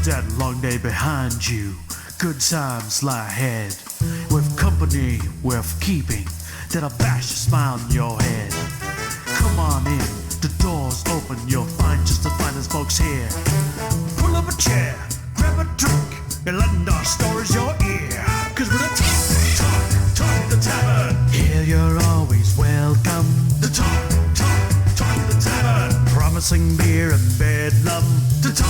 that long day behind you. Good times lie ahead. With company worth keeping, that'll bash a smile on your head. Come on in, the door's open, you'll find just the finest folks here. Pull up a chair, grab a drink, and lend our stories your ear. Cause we're the talk the tavern. Here you're always welcome. The talk the tavern. Promising beer and bedlam. The talk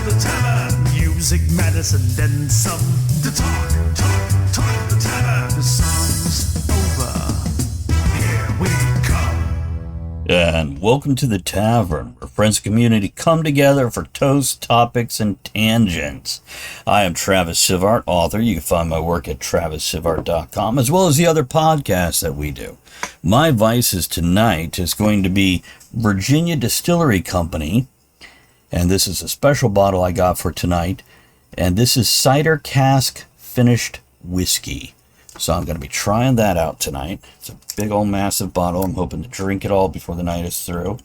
the tavern. Music, medicine, then some. The talk the tavern. The song's over. Here we come. And welcome to the tavern, where friends and community come together for toast, topics, and tangents. I am Travis Sivart, author. You can find my work at TravisSivart.com, as well as the other podcasts that we do. My vices tonight is going to be Virginia Distillery Company, and this is a special bottle I got for tonight, and this is cider cask finished whiskey. So I'm going to be trying that out tonight. It's a big old massive bottle. I'm hoping to drink it all before the night is through.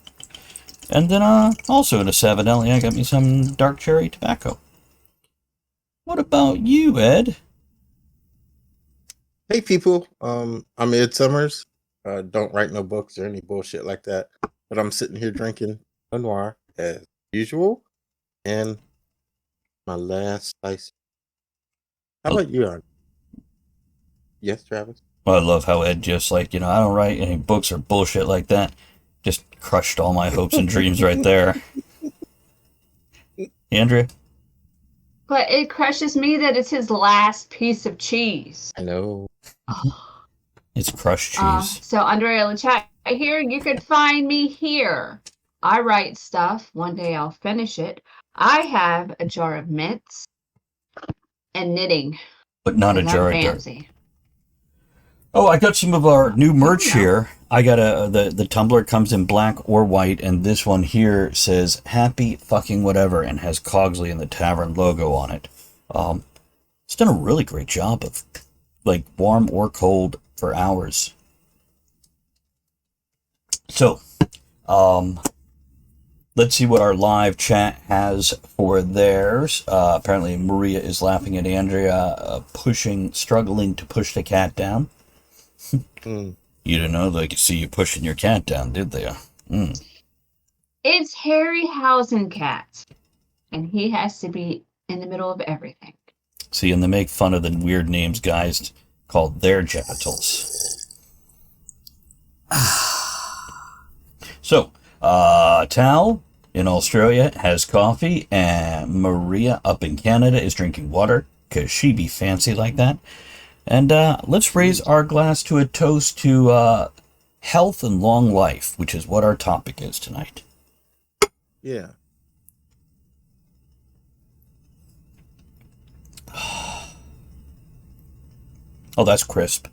And then also in a Savinelli, I got me some dark cherry tobacco. What about you, Ed? Hey people, I'm Ed Summers. Don't write no books or any bullshit like that. But I'm sitting here drinking a noir as usual. And my last slice. How about you, Andrea? Yes, Travis? Well, I love how Ed just I don't write any books or bullshit like that. Just crushed all my hopes and dreams right there. Andrea? But it crushes me that it's his last piece of cheese. I know. It's crushed cheese. So Andrea in the chat here, you could find me here. I write stuff. One day I'll finish it. I have a jar of mints and knitting. But not a jar of dirt. Fancy. Oh, I got some of our new merch here. I got the tumbler comes in black or white, and this one here says "Happy fucking whatever" and has Cogsley and the Tavern logo on it. It's done a really great job of warm or cold for hours. So, let's see what our live chat has for theirs. Apparently, Maria is laughing at Andrea struggling to push the cat down. You didn't know they could see you pushing your cat down, did they? It's Harryhausen cat, and he has to be in the middle of everything. See, and they make fun of the weird names guys called their genitals. So, Tal in Australia has coffee, and Maria up in Canada is drinking water, because she be fancy like that. And let's raise our glass to a toast to health and long life, which is what our topic is tonight. Yeah. Oh, that's crisp.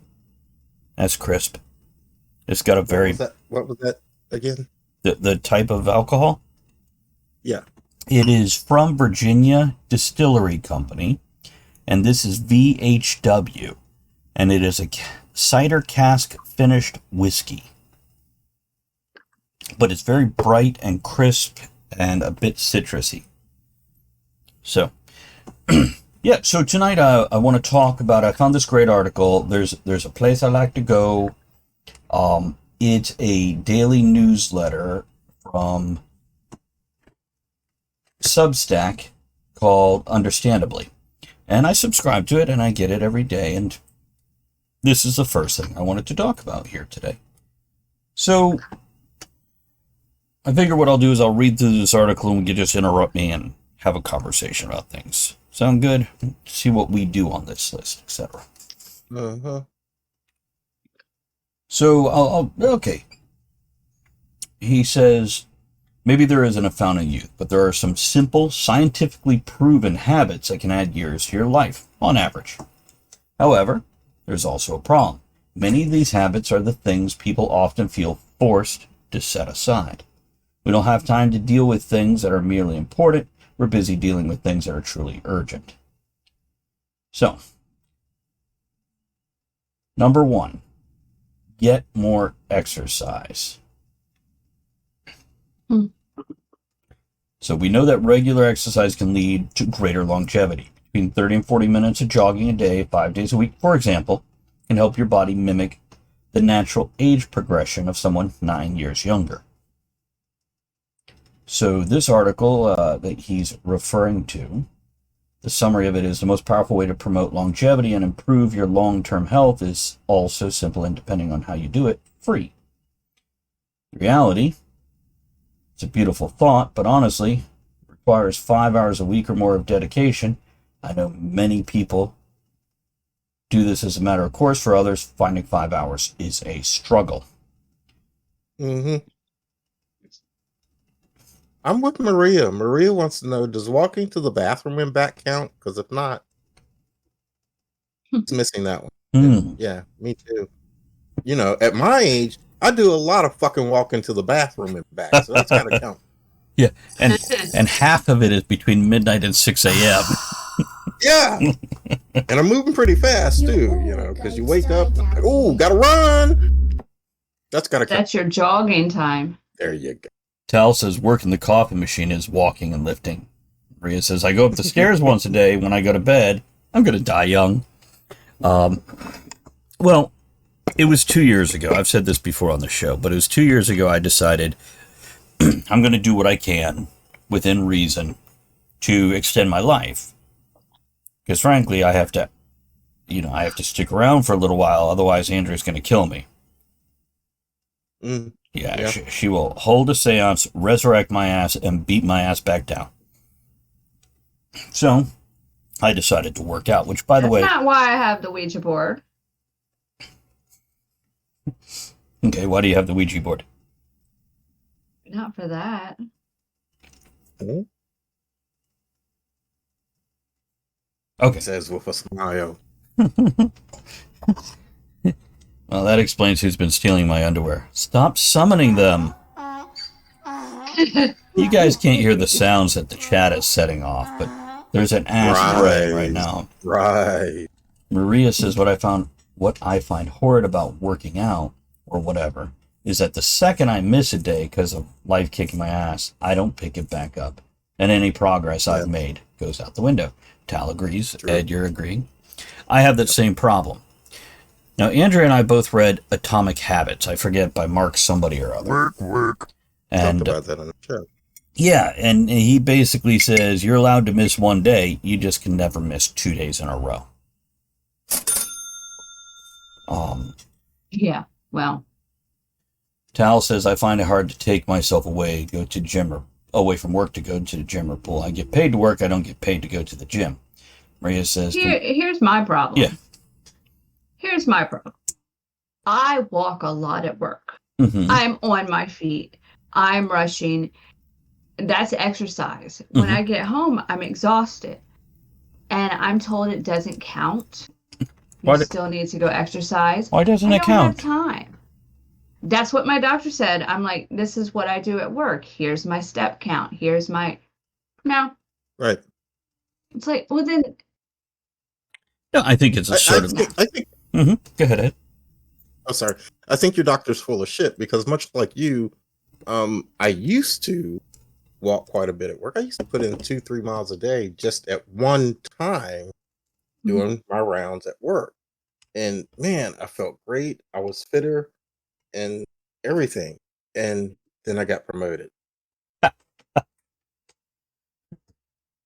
That's crisp. It's got a very... What was that again? The type of alcohol? Yeah. It is from Virginia Distillery Company, and this is VHW, and it is a cider cask finished whiskey. But it's very bright and crisp and a bit citrusy. So, yeah, so tonight I want to talk about, I found this great article. There's a place I like to go. It's a daily newsletter from Substack called Understandably. And I subscribe to it, and I get it every day, and this is the first thing I wanted to talk about here today. So, I figure what I'll do is I'll read through this article, and we can just interrupt me and have a conversation about things. Sound good? See what we do on this list, etc. Uh-huh. So, okay. He says, maybe there isn't a fountain of youth, but there are some simple, scientifically proven habits that can add years to your life, on average. However, there's also a problem. Many of these habits are the things people often feel forced to set aside. We don't have time to deal with things that are merely important. We're busy dealing with things that are truly urgent. So, number 1, get more exercise. So we know that regular exercise can lead to greater longevity. Between 30 and 40 minutes of jogging a day, 5 days a week, for example, can help your body mimic the natural age progression of someone 9 years younger. So this article that he's referring to, the summary of it is the most powerful way to promote longevity and improve your long-term health is also simple and, depending on how you do it, free. The reality, it's a beautiful thought, but honestly, it requires 5 hours a week or more of dedication. I know many people do this as a matter of course. For others, finding 5 hours is a struggle. Mm-hmm. I'm with Maria. Maria wants to know, does walking to the bathroom and back count? Because if not, it's missing that one. And yeah, me too. You know, at my age, I do a lot of fucking walking to the bathroom and back, so that's gotta count. Yeah, and half of it is between midnight and 6 a.m. Yeah, and I'm moving pretty fast too. You know, because you wake up, like, oh, gotta run. That's gotta count. That's your jogging time. There you go. Tal says working the coffee machine is walking and lifting. Maria says, I go up the stairs once a day when I go to bed. I'm going to die young. Well, it was 2 years ago. I've said this before on the show, but it was 2 years ago I decided I'm going to do what I can within reason to extend my life. Because frankly, I have to stick around for a little while. Otherwise, Andrea's going to kill me. Yeah. She will hold a seance, resurrect my ass, and beat my ass back down. So, I decided to work out, which, by the way... That's not why I have the Ouija board. Okay, why do you have the Ouija board? Not for that. Mm-hmm. Okay. It says with a smile. Well, that explains who's been stealing my underwear. Stop summoning them. You guys can't hear the sounds that the chat is setting off, but there's an ass right now. Right. Maria says what I find horrid about working out, or whatever, is that the second I miss a day because of life kicking my ass, I don't pick it back up. And any progress I've made goes out the window. Tal agrees. True. Ed, you're agreeing. I have that same problem. Now, Andrea and I both read Atomic Habits. I forget, by Mark somebody or other. Work. And talked about that on the show. Yeah, and he basically says you're allowed to miss one day. You just can never miss 2 days in a row. Yeah, well. Tal says, I find it hard to take myself away from work to go to the gym or pool. I get paid to work. I don't get paid to go to the gym. Maria says... Here's my problem. Yeah. Here's my problem. I walk a lot at work. Mm-hmm. I'm on my feet. I'm rushing. That's exercise. Mm-hmm. When I get home, I'm exhausted. And I'm told it doesn't count. You still need to go exercise. Why doesn't it count? I don't have time. That's what my doctor said. I'm like, this is what I do at work. Here's my step count. Here's my... No. Right. It's like, well then... No, I think it's I think mm-hmm. Go ahead, Ed. Oh, sorry. I think your doctor's full of shit because much like you, I used to walk quite a bit at work. I used to put in 2-3 miles a day just at one time doing my rounds at work. And man, I felt great. I was fitter and everything. And then I got promoted.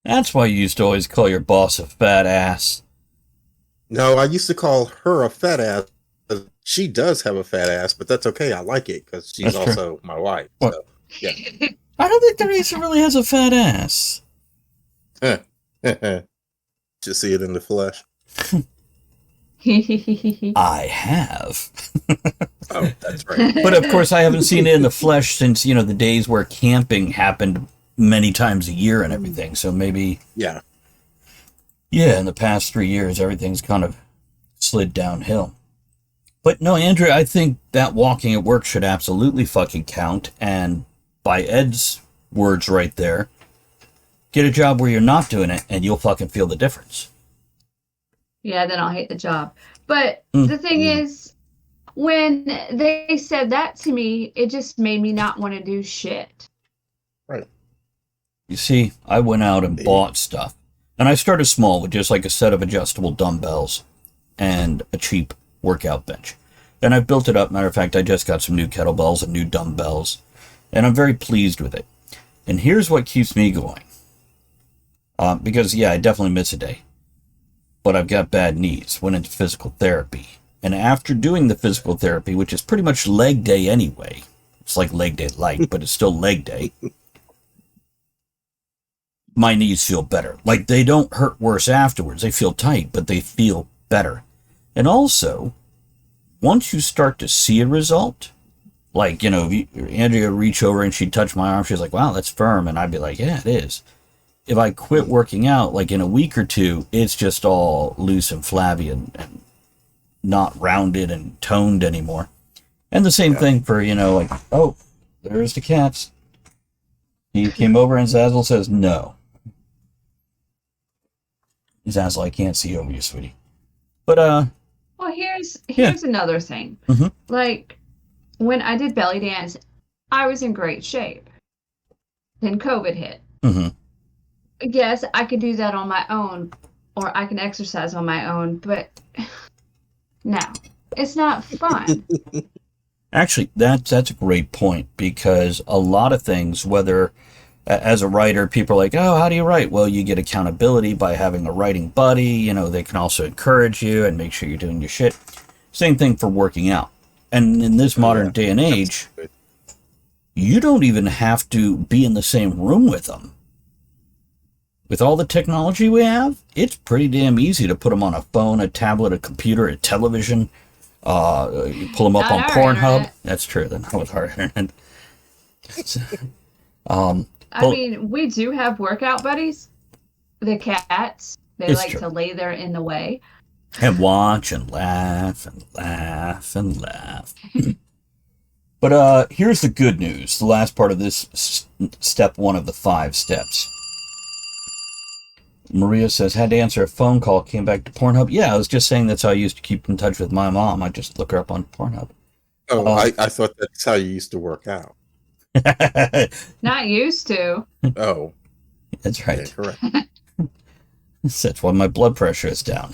That's why you used to always call your boss a fat ass. No, I used to call her a fat ass. She does have a fat ass, but that's okay. I like it because she's also my wife. So, yeah. I don't think Teresa really has a fat ass. Just see it in the flesh. I have. Oh, that's right. But of course, I haven't seen it in the flesh since, the days where camping happened many times a year and everything. So maybe... Yeah, in the past 3 years, everything's kind of slid downhill. But no, Andrea, I think that walking at work should absolutely fucking count. And by Ed's words right there, get a job where you're not doing it and you'll fucking feel the difference. Yeah, then I'll hate the job. But the thing is, when they said that to me, it just made me not want to do shit. Right. You see, I went out and bought stuff. And I started small with just like a set of adjustable dumbbells and a cheap workout bench. Then I've built it up. Matter of fact, I just got some new kettlebells and new dumbbells. And I'm very pleased with it. And here's what keeps me going. Because, yeah, I definitely miss a day. But I've got bad knees. Went into physical therapy. And after doing the physical therapy, which is pretty much leg day anyway, it's like leg day light, but it's still leg day, my knees feel better. Like, they don't hurt worse afterwards. They feel tight, but they feel better. And also, once you start to see a result, like, Andrea would reach over and she'd touch my arm, she's like, wow, that's firm. And I'd be like, yeah, it is. If I quit working out, like in a week or two, it's just all loose and flabby and not rounded and toned anymore. And the same thing for, like, oh, there's the cats. He came over and Zazzle says, no. Zazzle, I can't see over you, sweetie. But, well, here's another thing. Mm-hmm. Like, when I did belly dance, I was in great shape. Then COVID hit. Mm-hmm. Yes, I could do that on my own, or I can exercise on my own, but no, it's not fun. Actually, that's a great point, because a lot of things, whether as a writer, people are like, oh, how do you write? Well, you get accountability by having a writing buddy. They can also encourage you and make sure you're doing your shit. Same thing for working out. And in this modern day and age, you don't even have to be in the same room with them. With all the technology we have, it's pretty damn easy to put them on a phone, a tablet, a computer, a television. You pull them up on Pornhub. Internet. That's true. Then not with our internet. I mean, we do have workout buddies. The cats, they like to lay there in the way. And watch and laugh and laugh and laugh. But here's the good news. The last part of this step 1 of the 5 steps. Maria says, had to answer a phone call, came back to Pornhub. Yeah, I was just saying that's how I used to keep in touch with my mom. I just look her up on Pornhub. Oh, I thought that's how you used to work out. Not used to. Oh. That's right. Yeah, correct. That's why my blood pressure is down.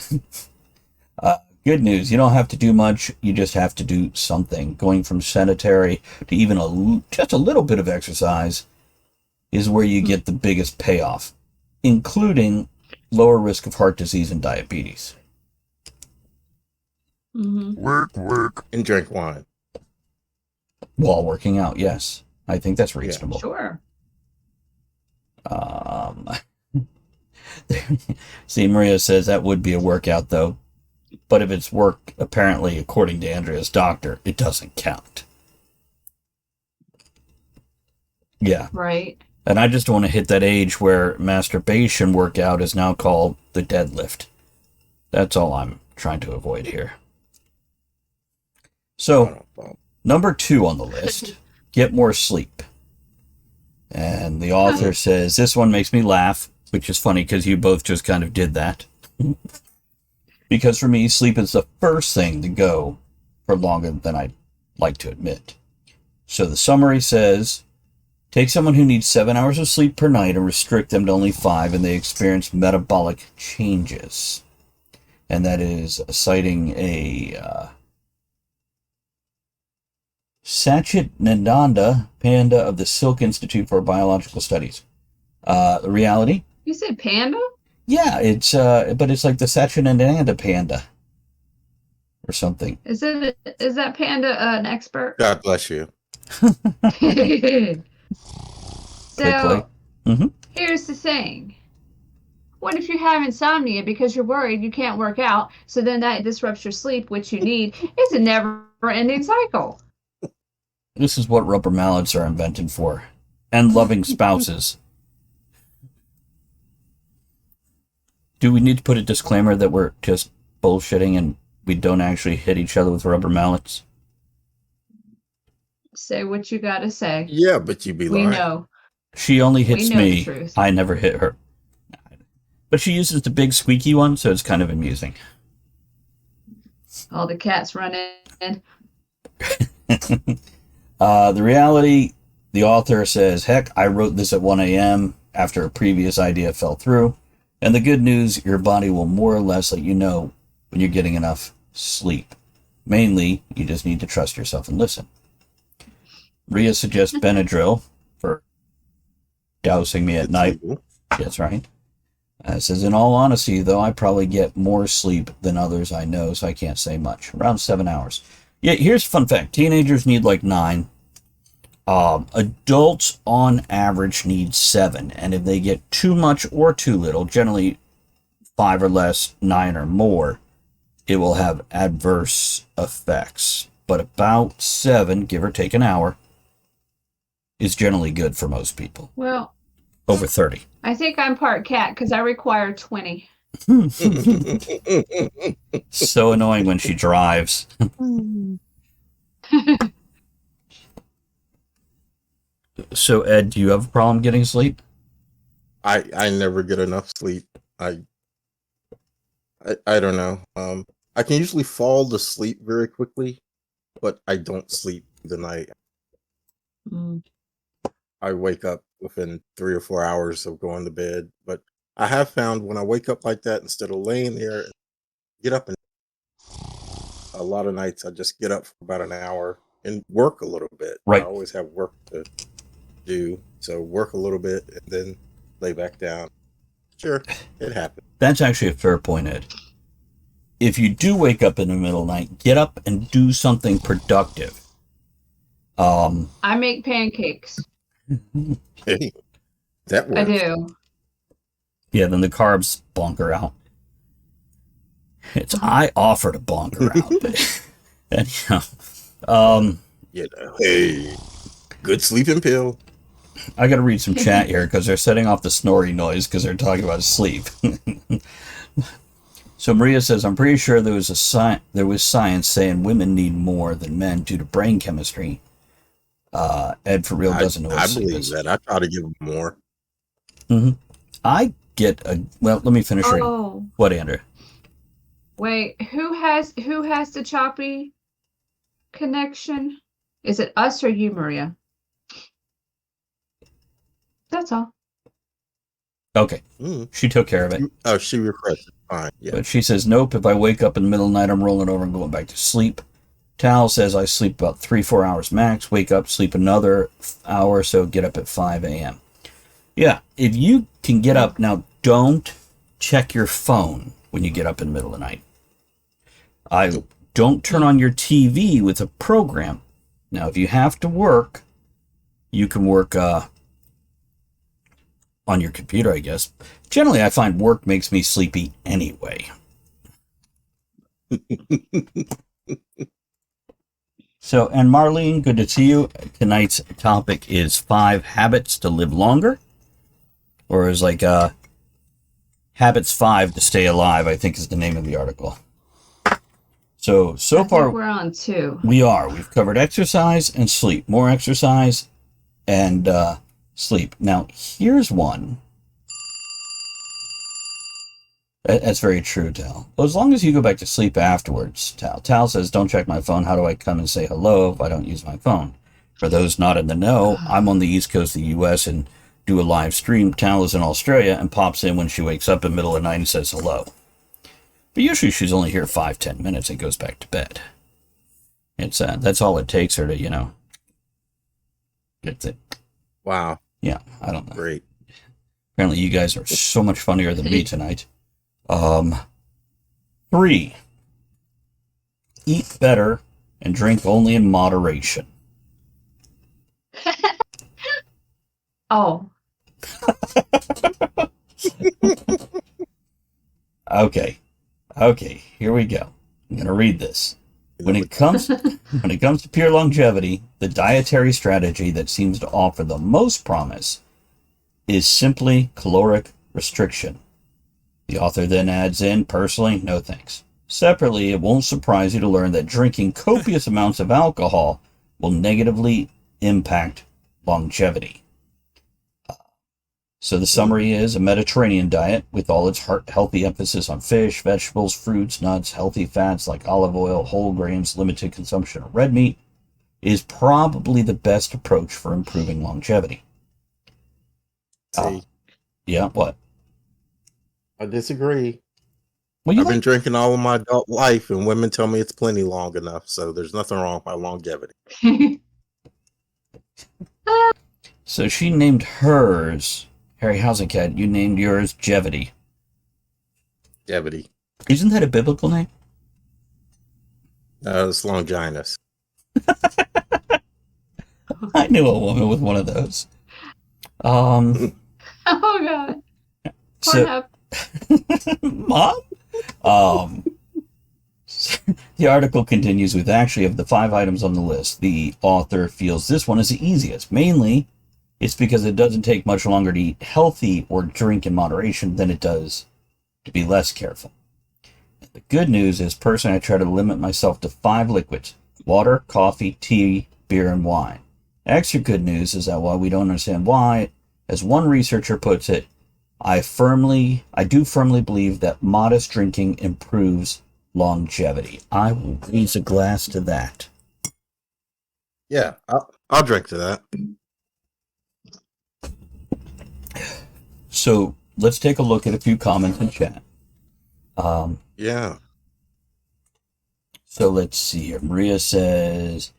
Good news. You don't have to do much. You just have to do something. Going from sedentary to even just a little bit of exercise is where you get the biggest payoff, including lower risk of heart disease and diabetes. Mm-hmm. Work. And drink wine. While working out, yes. I think that's reasonable. Yeah, sure. See, Maria says that would be a workout, though. But if it's work, apparently, according to Andrea's doctor, it doesn't count. Yeah. Right. And I just want to hit that age where masturbation workout is now called the deadlift. That's all I'm trying to avoid here. So, number 2 on the list, get more sleep. And the author says, this one makes me laugh, which is funny because you both just kind of did that. Because for me, sleep is the first thing to go for longer than I'd like to admit. So the summary says, take someone who needs 7 hours of sleep per night and restrict them to only 5, and they experience metabolic changes. And that is citing a Satchidananda Panda of the Silk Institute for Biological Studies. The reality? You said panda? Yeah, it's but it's like the Satchidananda Panda or something. Is that panda an expert? God bless you. So, here's the thing. What if you have insomnia because you're worried you can't work out, so then that disrupts your sleep, which you need? It's a never-ending cycle. This is what rubber mallets are invented for. And loving spouses. Do we need to put a disclaimer that we're just bullshitting and we don't actually hit each other with rubber mallets? Say what you gotta say. Yeah, but you be lying. We know. She only hits me. The truth. I never hit her. But she uses the big squeaky one, so it's kind of amusing. All the cats run in. The reality, the author says, heck, I wrote this at 1 a.m. after a previous idea fell through. And the good news, your body will more or less let you know when you're getting enough sleep. Mainly, you just need to trust yourself and listen. Rhea suggests Benadryl for dousing me at night. That's right. Says, in all honesty, though, I probably get more sleep than others I know, so I can't say much. Around 7 hours. Yeah, here's a fun fact. Teenagers need like 9. Adults on average need 7. And if they get too much or too little, generally 5 or less, 9 or more, it will have adverse effects. But about 7, give or take an hour, is generally good for most people. Well, over 30. I think I'm part cat because I require 20. So annoying when she drives. So Ed, do you have a problem getting sleep? I never get enough sleep. I don't know. I can usually fall to sleep very quickly, but I don't sleep the night. I wake up within 3 or 4 hours of going to bed. But I have found when I wake up like that, instead of laying there, get up, and a lot of nights I just get up for about an hour and work a little bit. Right. I always have work to do, so work a little bit and then lay back down. Sure, it happens. That's actually a fair point, Ed. If you do wake up in the middle of the night, get up and do something productive. I make pancakes. Hey, that works. I do. Yeah, then the carbs bonker out. I offer to bonker out, but anyhow, hey, good sleeping pill. I got to read some chat here because they're setting off the snoring noise because they're talking about sleep. So Maria says, I'm pretty sure there was science saying women need more than men due to brain chemistry. Ed for real doesn't know what I sleep believe is. that. I try to give them more. Mm-hmm. I get well, let me finish reading. Oh, What, Andrea? wait. Who has the choppy connection? Is it us or you, Maria? That's all. Okay. She took care of it. Oh, she refreshed. Fine. Yeah. But she says, nope, if I wake up in the middle of the night, I'm rolling over and going back to sleep. Tal says, I sleep about 3-4 hours max, wake up, sleep another hour or so, get up at 5 a.m. Yeah, if you can get up, now don't check your phone when you get up in the middle of the night. Don't turn on your TV with a program. Now, if you have to work, you can work on your computer, I guess. Generally, I find work makes me sleepy anyway. So, and Marlene, good to see you. Tonight's topic is 5 habits to live longer. Or is like Habits 5 to Stay Alive, I think is the name of the article. So I far, think we're on 2. we are. We've covered exercise and sleep. More exercise and sleep. Now, here's one. That's very true, Tal. Well, as long as you go back to sleep afterwards, Tal. Tal says, don't check my phone. How do I come and say hello if I don't use my phone? For those not in the know, I'm on the east coast of the U.S. and do a live stream. Tal is in Australia and pops in when she wakes up in the middle of the night and says hello. But usually she's only here 5-10 minutes and goes back to bed. It's that's all it takes her to, get it. Wow. Yeah, I don't know. Great. Apparently you guys are so much funnier than me tonight. 3, eat better and drink only in moderation. Oh. Okay, here we go. I'm going to read this. When it comes to pure longevity, the dietary strategy that seems to offer the most promise is simply caloric restriction. The author then adds in, personally, no thanks. Separately, it won't surprise you to learn that drinking copious amounts of alcohol will negatively impact longevity. So the summary is a Mediterranean diet with all its healthy emphasis on fish, vegetables, fruits, nuts, healthy fats like olive oil, whole grains, limited consumption of red meat is probably the best approach for improving longevity. See, Yeah, what? I disagree. Well, you I've been like drinking all of my adult life, and women tell me it's plenty long enough. So there's nothing wrong with my longevity. so she named hers Harry Housencat. You named yours Jevity. Longevity. Isn't that a biblical name? It's Longinus. I knew a woman with one of those. Oh God. So, Mom? The article continues with actually of the 5 items on the list, the author feels this one is the easiest. Mainly, it's because it doesn't take much longer to eat healthy or drink in moderation than it does to be less careful. The good news is, personally, I try to limit myself to 5 liquids: water, coffee, tea, beer, and wine. Extra good news is that while we don't understand why, as one researcher puts it, I do firmly believe that modest drinking improves longevity. I will raise a glass to that. Yeah, I'll drink to that. So let's take a look at a few comments in chat. Yeah. So let's see here. Maria says,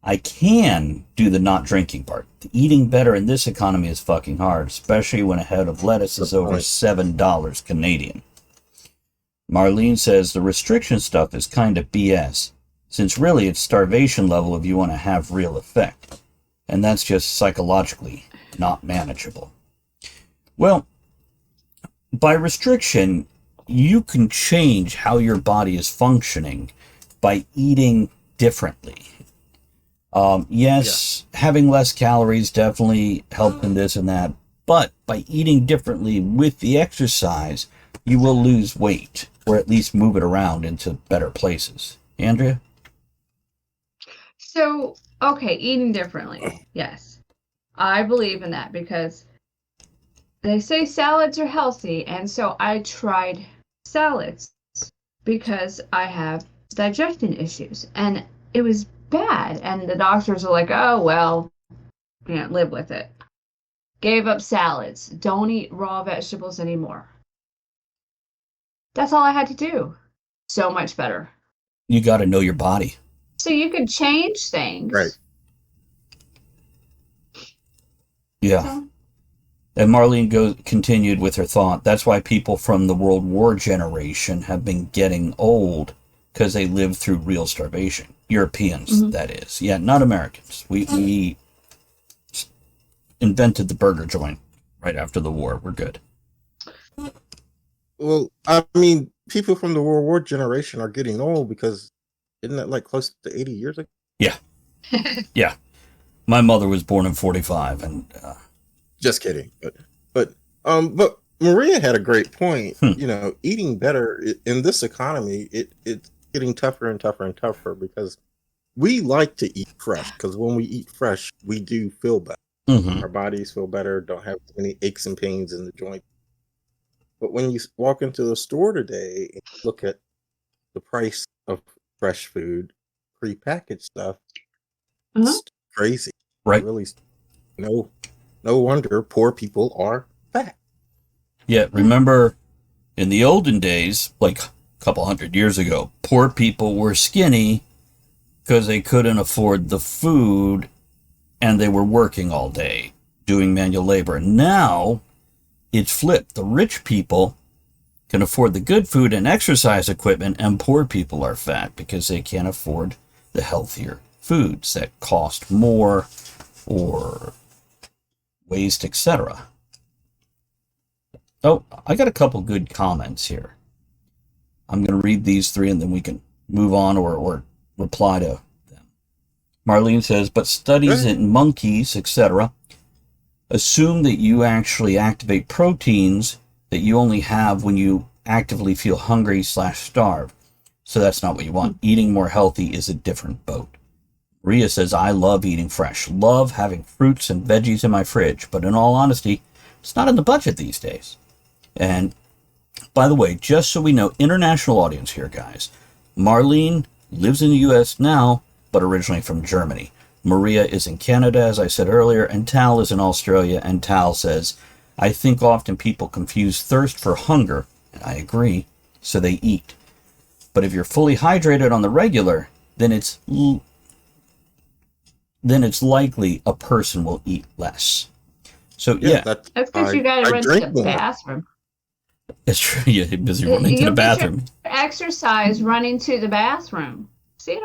I can do the not drinking part. The eating better in this economy is fucking hard, especially when a head of lettuce is over $7 Canadian. Marlene says the restriction stuff is kind of BS, since really it's starvation level if you want to have real effect. And that's just psychologically not manageable. Well, by restriction, you can change how your body is functioning by eating differently. Having less calories definitely help in this and that, but by eating differently with the exercise, you will lose weight, or at least move it around into better places. Andrea? So, okay, eating differently. Yes. I believe in that because they say salads are healthy, and so I tried salads because I have digestion issues, and it was bad, and the doctors are like, oh, well, live with it. Gave up salads. Don't eat raw vegetables anymore. That's all I had to do. So much better. You got to know your body. So you could change things. Right. Yeah. So, and Marlene continued with her thought. That's why people from the World War generation have been getting old, because they lived through real starvation. Europeans, that is. Yeah, not Americans. We invented the burger joint right after the war. We're good. Well, I mean, people from the World War generation are getting old because isn't that like close to 80 years ago? Yeah. Yeah. My mother was born in 45 and just kidding. But Maria had a great point. You know, eating better in this economy, it's getting tougher and tougher and tougher because we like to eat fresh, because when we eat fresh, we do feel better. Mm-hmm. Our bodies feel better, don't have any aches and pains in the joint. But when you walk into the store today and look at the price of fresh food, prepackaged stuff, it's crazy. Right. Really, no wonder poor people are fat. Yeah, remember in the olden days, like a couple hundred years ago, poor people were skinny because they couldn't afford the food and they were working all day doing manual labor. Now it's flipped. The rich people can afford the good food and exercise equipment, and poor people are fat because they can't afford the healthier foods that cost more or waste, etc. Oh, I got a couple good comments here. I'm going to read these 3 and then we can move on or reply to them. Marlene says, but studies in monkeys, etc., assume that you actually activate proteins that you only have when you actively feel hungry/starve. So that's not what you want. Eating more healthy is a different boat. Maria says, I love eating fresh. Love having fruits and veggies in my fridge. But in all honesty, it's not in the budget these days. And by the way, just so we know, international audience here, guys. Marlene lives in the U.S. now, but originally from Germany. Maria is in Canada, as I said earlier, and Tal is in Australia. And Tal says, I think often people confuse thirst for hunger, and I agree, so they eat. But if you're fully hydrated on the regular, then it's likely a person will eat less. So yeah, that's because you got to run to the bathroom. It's true. You're busy running to the bathroom. Get your exercise running to the bathroom. See it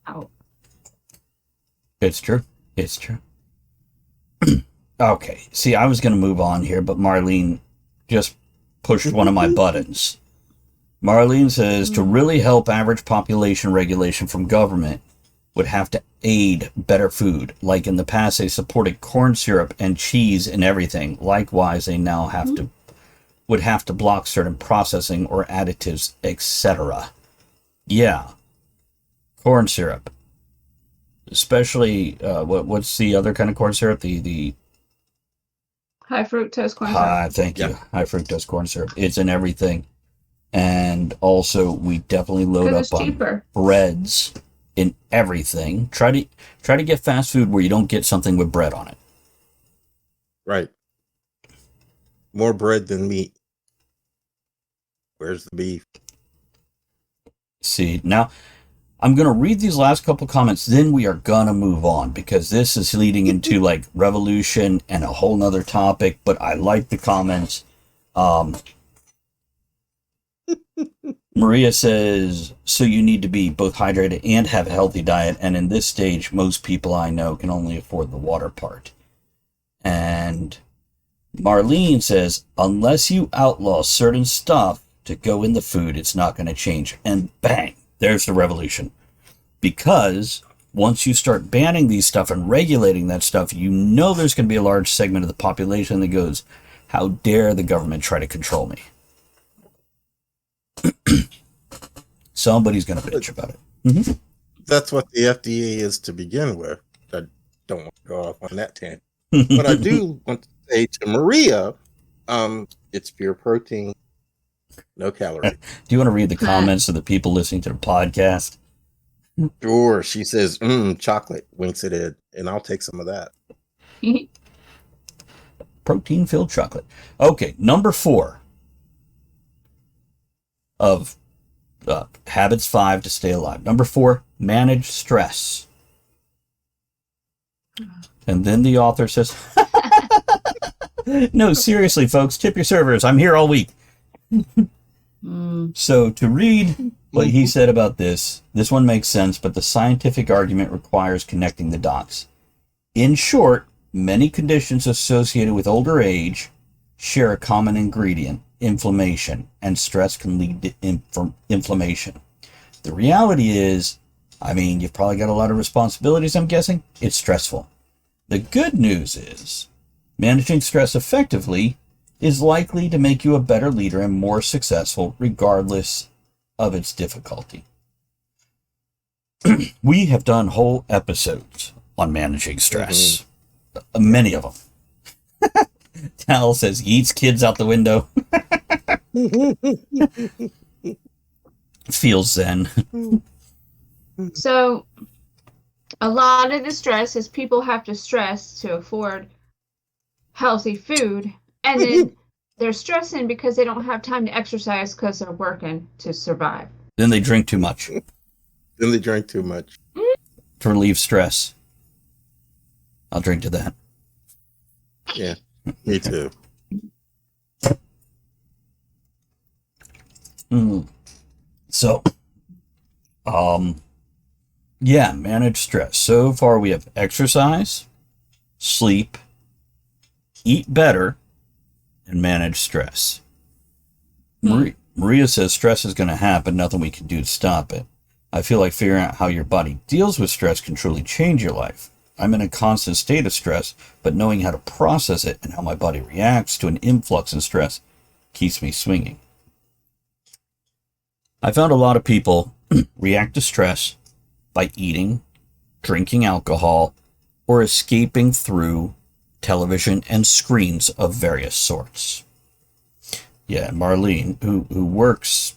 out. It's true. It's true. Okay. See, I was going to move on here, but Marlene just pushed one of my buttons. Marlene says to really help average population regulation from government would have to aid better food. Like in the past, they supported corn syrup and cheese and everything. Likewise, they now would have to block certain processing or additives, etc. Yeah. Corn syrup. Especially, what's the other kind of corn syrup? The high fructose corn syrup. Thank you. High fructose corn syrup. It's in everything. And also, we definitely load up on cheaper breads in everything. Try to get fast food where you don't get something with bread on it. Right. More bread than meat. Where's the beef? See, now I'm going to read these last couple comments, then we are going to move on because this is leading into like revolution and a whole nother topic, but I like the comments. Maria says, so you need to be both hydrated and have a healthy diet, and in this stage, most people I know can only afford the water part. And Marlene says, unless you outlaw certain stuff to go in the food, it's not going to change. And bang, there's the revolution. Because once you start banning these stuff and regulating that stuff, you know there's going to be a large segment of the population that goes, how dare the government try to control me? Somebody's going to bitch about it. Mm-hmm. That's what the FDA is to begin with. I don't want to go off on that tangent. But I do want to say to Maria, it's pure protein, no calories. Do you want to read the comments of the people listening to the podcast? Sure. She says, chocolate, winks at it, and I'll take some of that. Protein-filled chocolate. Okay, number 4 of habits 5 to stay alive. Number 4, manage stress. And then the author says, no, seriously, folks, tip your servers. I'm here all week. So to read what he said about this one makes sense, but the scientific argument requires connecting the dots. In short, many conditions associated with older age share a common ingredient, inflammation, and stress can lead to inflammation. The reality is, you've probably got a lot of responsibilities, I'm guessing. It's stressful. The good news is, managing stress effectively is likely to make you a better leader and more successful regardless of its difficulty. We have done whole episodes on managing stress. Mm-hmm. Many of them. Tal says he eats kids out the window. Feels zen. So, a lot of the stress is people have to stress to afford healthy food, and then they're stressing because they don't have time to exercise because they're working to survive. Then they drink too much. To relieve stress. I'll drink to that. Yeah, me too. So, manage stress. So far we have exercise, sleep, eat better, and manage stress. Maria says stress is going to happen, nothing we can do to stop it. I feel like figuring out how your body deals with stress can truly change your life. I'm in a constant state of stress, but knowing how to process it and how my body reacts to an influx in stress keeps me swinging. I found a lot of people react to stress by eating, drinking alcohol, or escaping through television and screens of various sorts. Yeah, Marlene, who works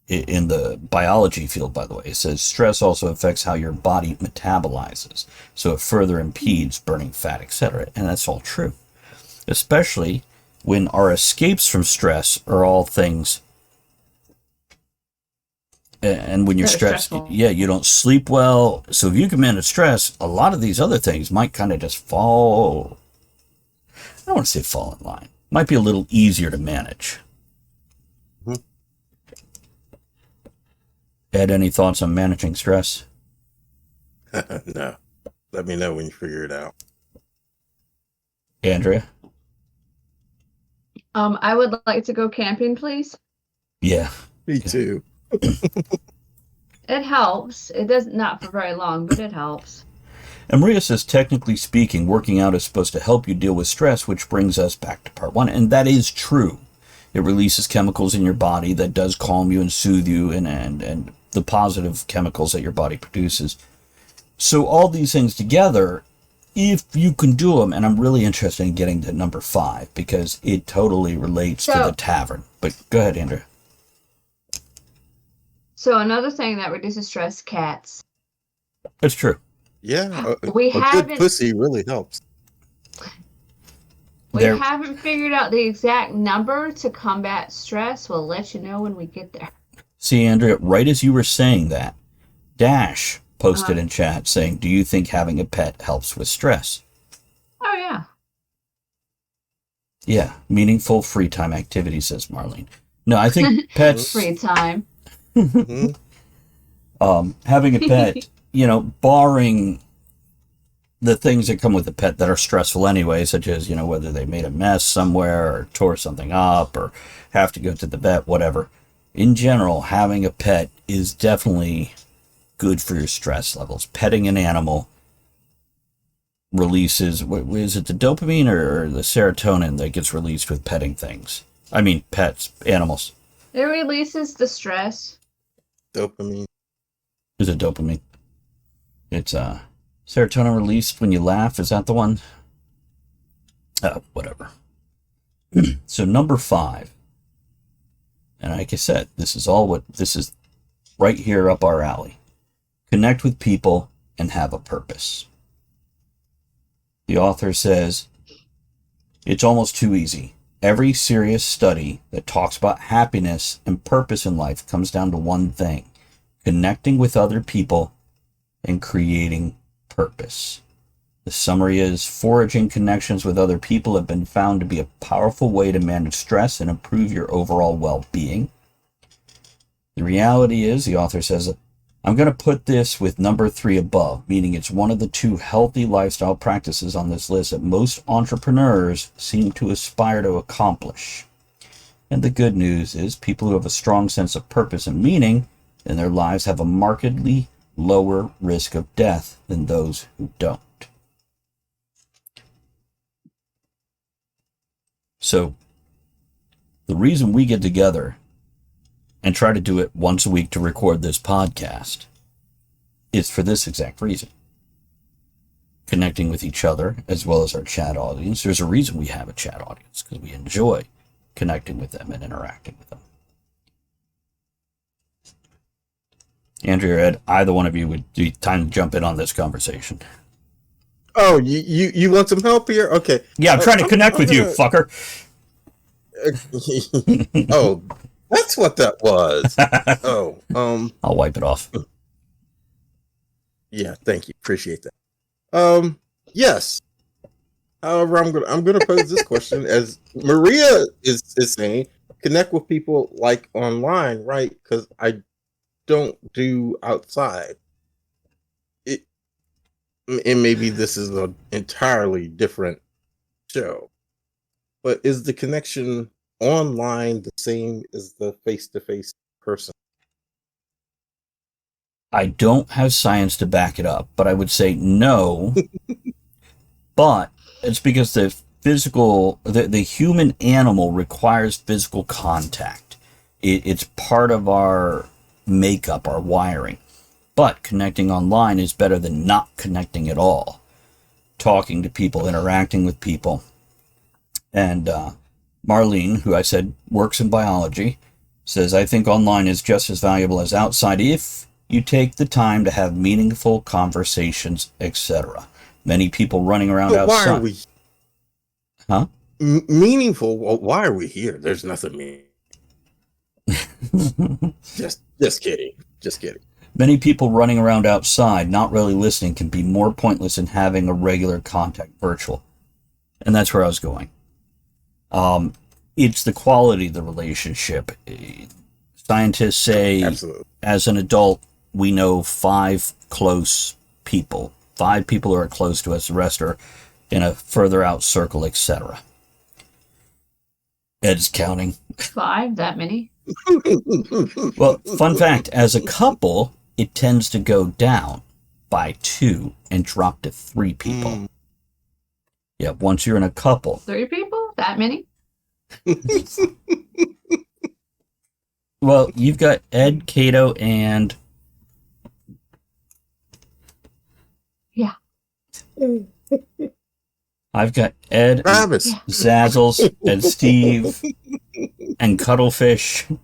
in the biology field, by the way, says stress also affects how your body metabolizes, so it further impedes burning fat, etc. And that's all true. especially when our escapes from stress are all things. And when you're stressed, yeah, you don't sleep well. So if you can manage stress, a lot of these other things might kind of just fall. I don't want to say fall in line. Might be a little easier to manage. Mhm. Ed, any thoughts on managing stress? No. Let me know when you figure it out. Andrea? I would like to go camping, please. Yeah. Me too. It helps. It does not for very long, but it helps. And Maria says, technically speaking, working out is supposed to help you deal with stress, which brings us back to part one. And that is true. It releases chemicals in your body that does calm you and soothe you, and the positive chemicals that your body produces. So all these things together, if you can do them, and I'm really interested in getting to number 5, because it totally relates to the tavern. But go ahead, Andrea. So another thing that reduces stress, cats. That's true. Yeah, a haven't good pussy really helps. We haven't figured out the exact number to combat stress. We'll let you know when we get there. See, Andrea, right as you were saying that, Dash posted in chat saying, do you think having a pet helps with stress? Oh, yeah. Yeah, meaningful free time activity, says Marlene. No, I think pets... Free time. Having a pet, barring the things that come with a pet that are stressful anyway, such as, whether they made a mess somewhere or tore something up or have to go to the vet, whatever. In general, having a pet is definitely good for your stress levels. Petting an animal releases, is it the dopamine or the serotonin that gets released with petting things? I mean, pets, animals. It releases the stress. Dopamine. Is it dopamine? It's serotonin released when you laugh. Is that the one? Whatever. So number 5. And like I said, this is right here up our alley. Connect with people and have a purpose. The author says, it's almost too easy. Every serious study that talks about happiness and purpose in life comes down to one thing: connecting with other people and creating purpose. The summary is, forging connections with other people have been found to be a powerful way to manage stress and improve your overall well-being. The reality is, the author says, I'm going to put this with number 3 above, meaning it's one of the 2 healthy lifestyle practices on this list that most entrepreneurs seem to aspire to accomplish. And the good news is, people who have a strong sense of purpose and meaning in their lives have a markedly lower risk of death than those who don't. So, the reason we get together and try to do it once a week to record this podcast is for this exact reason. Connecting with each other as well as our chat audience. There's a reason we have a chat audience, because we enjoy connecting with them and interacting with them. Andrea or Ed, either one of you would be time to jump in on this conversation. Oh, you want some help here? Okay. Yeah, I'm trying to connect with you, fucker. Oh, that's what that was. Oh, I'll wipe it off. Yeah, thank you. Appreciate that. Yes. However, I'm gonna pose this question as Maria is saying, connect with people like online, right? Because I don't do outside. And maybe this is an entirely different show, but is the connection online the same as the face-to-face person? I don't have science to back it up, but I would say no. But it's because the human animal requires physical contact. It's part of our makeup, our wiring. But connecting online is better than not connecting at all. Talking to people, interacting with people. And Marlene, who I said works in biology, says, I think online is just as valuable as outside if you take the time to have meaningful conversations, etc. Many people running around But outside. why are we? Huh? meaningful. Well, why are we here? There's nothing meaningful. Just kidding. Just kidding. Many people running around outside, not really listening, can be more pointless than having a regular contact virtual. And that's where I was going. It's the quality of the relationship. Scientists say, Absolutely. As an adult, we know 5 close people. 5 people who are close to us, the rest are in a further out circle, etc. Ed's counting. 5? That many? Well, fun fact, as a couple, it tends to go down by 2 and drop to 3 people. Yeah, once you're in a couple. 3 people? That many? Well, you've got Ed, Cato, and... Yeah. I've got Ed, Travis. Zazzles, and Steve, and Cuddlefish.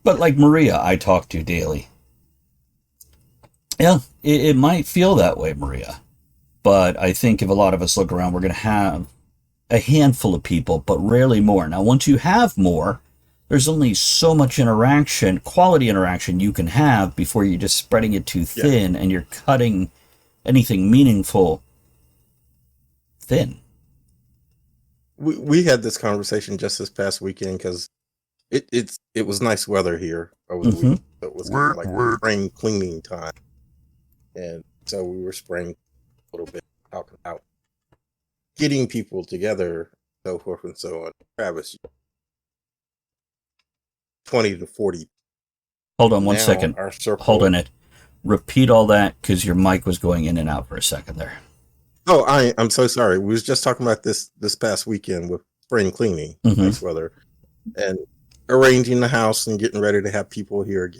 But like Maria, I talk to daily. Yeah, it might feel that way, Maria. But I think if a lot of us look around, we're going to have a handful of people, but rarely more. Now, once you have more, there's only so much interaction, quality interaction you can have before you're just spreading it too thin and you're cutting anything meaningful thin. We had this conversation just this past weekend because it was nice weather here over the weekend. So it was kind of like spring cleaning time, and so we were spraying a little bit, talking about getting people together, so forth and so on. Travis, 20 to 40. Hold on one Now, second. our circle. Hold on it. Repeat all that because your mic was going in and out for a second there. Oh, I'm so sorry. We was just talking about this past weekend with spring cleaning, nice weather, and arranging the house and getting ready to have people here.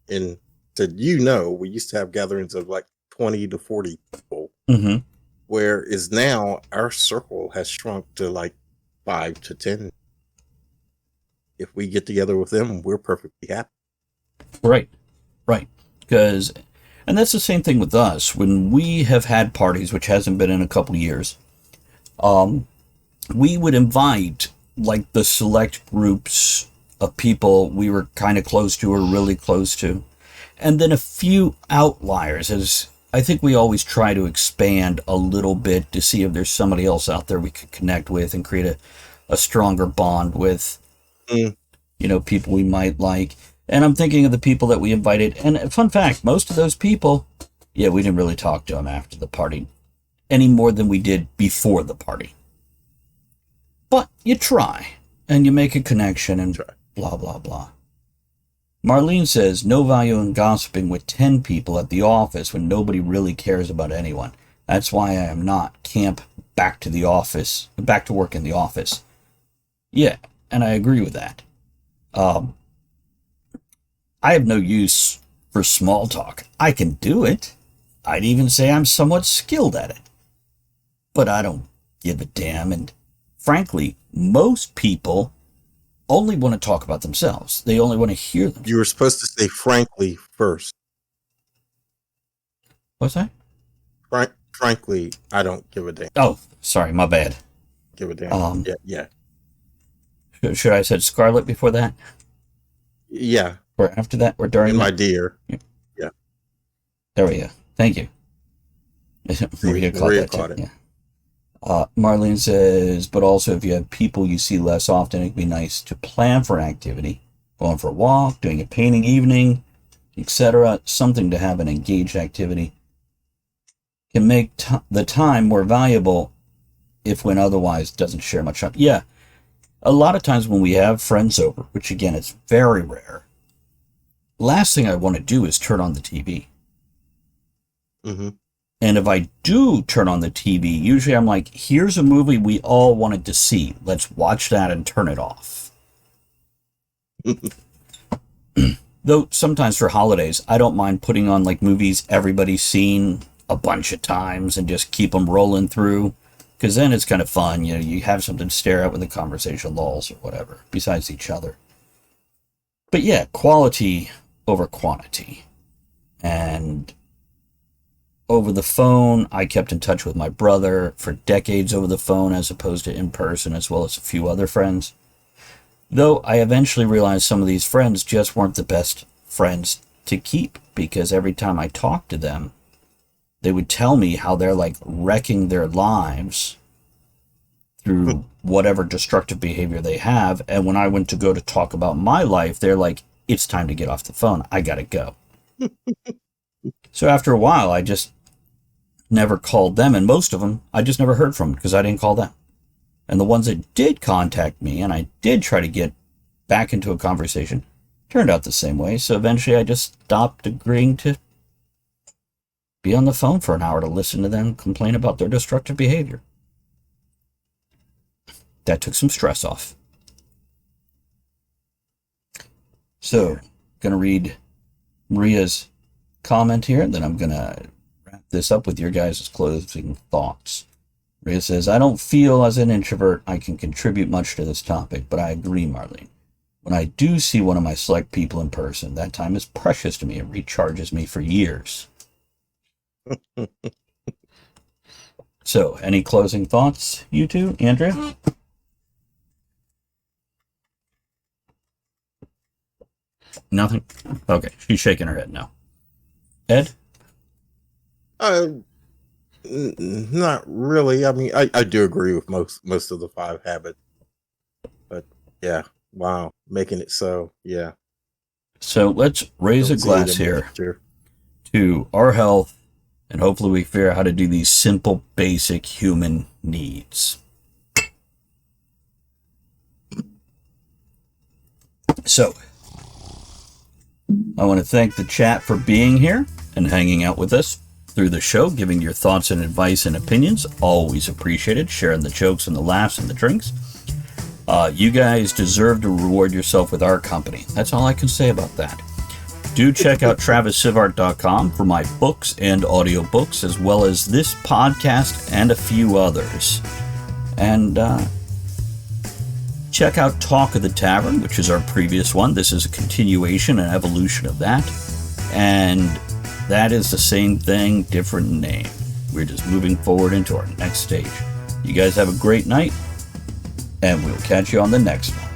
And said, we used to have gatherings of like 20 to 40 people, whereas now our circle has shrunk to like 5 to 10. If we get together with them, we're perfectly happy. Right. And that's the same thing with us. When we have had parties, which hasn't been in a couple of years, we would invite like the select groups of people we were kind of close to or really close to, and then a few outliers. As I think we always try to expand a little bit to see if there's somebody else out there we could connect with and create a stronger bond with, people we might like. And I'm thinking of the people that we invited. And fun fact, most of those people, we didn't really talk to them after the party any more than we did before the party. But you try, and you make a connection, and blah, blah, blah. Marlene says, no value in gossiping with 10 people at the office when nobody really cares about anyone. That's why I am not back to work in the office. Yeah, and I agree with that. I have no use for small talk. I can do it. I'd even say I'm somewhat skilled at it. But I don't give a damn, and frankly, most people only want to talk about themselves. They only want to hear them. You were supposed to say frankly first. What's that? Frankly, I don't give a damn. Oh, sorry, my bad. Give a damn. Yeah. Should I have said Scarlet before that? Yeah. Or after that? Or during And that? my dear. Yeah. There we go. Thank you. Maria caught it. Yeah. Marlene says, but also if you have people you see less often, it'd be nice to plan for an activity, going for a walk, doing a painting evening, etc. Something to have an engaged activity can make the time more valuable if when otherwise doesn't share much time. Yeah, a lot of times when we have friends over, which again is very rare, last thing I want to do is turn on the TV. And if I do turn on the TV, usually I'm like, here's a movie we all wanted to see. Let's watch that and turn it off. Though sometimes for holidays, I don't mind putting on like movies everybody's seen a bunch of times and just keep them rolling through. Because then it's kind of fun. You have something to stare at when the conversation lulls or whatever, besides each other. But yeah, quality over quantity. And over the phone. I kept in touch with my brother for decades over the phone as opposed to in person, as well as a few other friends. Though I eventually realized some of these friends just weren't the best friends to keep, because every time I talked to them, they would tell me how they're like wrecking their lives through whatever destructive behavior they have. And when I went to go to talk about my life, they're like, it's time to get off the phone. I gotta go. So after a while, I just never called them. And most of them, I just never heard from because I didn't call them. And the ones that did contact me, and I did try to get back into a conversation, turned out the same way. So eventually I just stopped agreeing to be on the phone for an hour to listen to them complain about their destructive behavior. That took some stress off. So, going to read Maria's comment here, and then I'm going to wrap this up with your guys' closing thoughts. Maria says, I don't feel as an introvert I can contribute much to this topic, but I agree, Marlene. When I do see one of my select people in person, that time is precious to me. It recharges me for years. So, any closing thoughts, you two? Andrea? Nothing? Okay, she's shaking her head no. Ed? Not really. I mean, I do agree with most of the 5 habits. But yeah, wow, making it so, yeah. So let's raise a glass here to our health, and hopefully we figure out how to do these simple, basic human needs. So, I want to thank the chat for being here and hanging out with us through the show, giving your thoughts and advice and opinions. Always appreciated. Sharing the jokes and the laughs and the drinks. You guys deserve to reward yourself with our company. That's all I can say about that. Do check out TravisSivart.com for my books and audiobooks, as well as this podcast and a few others. And check out Talk of the Tavern, which is our previous one. This is a continuation and evolution of that. And that is the same thing, different name. We're just moving forward into our next stage. You guys have a great night, and we'll catch you on the next one.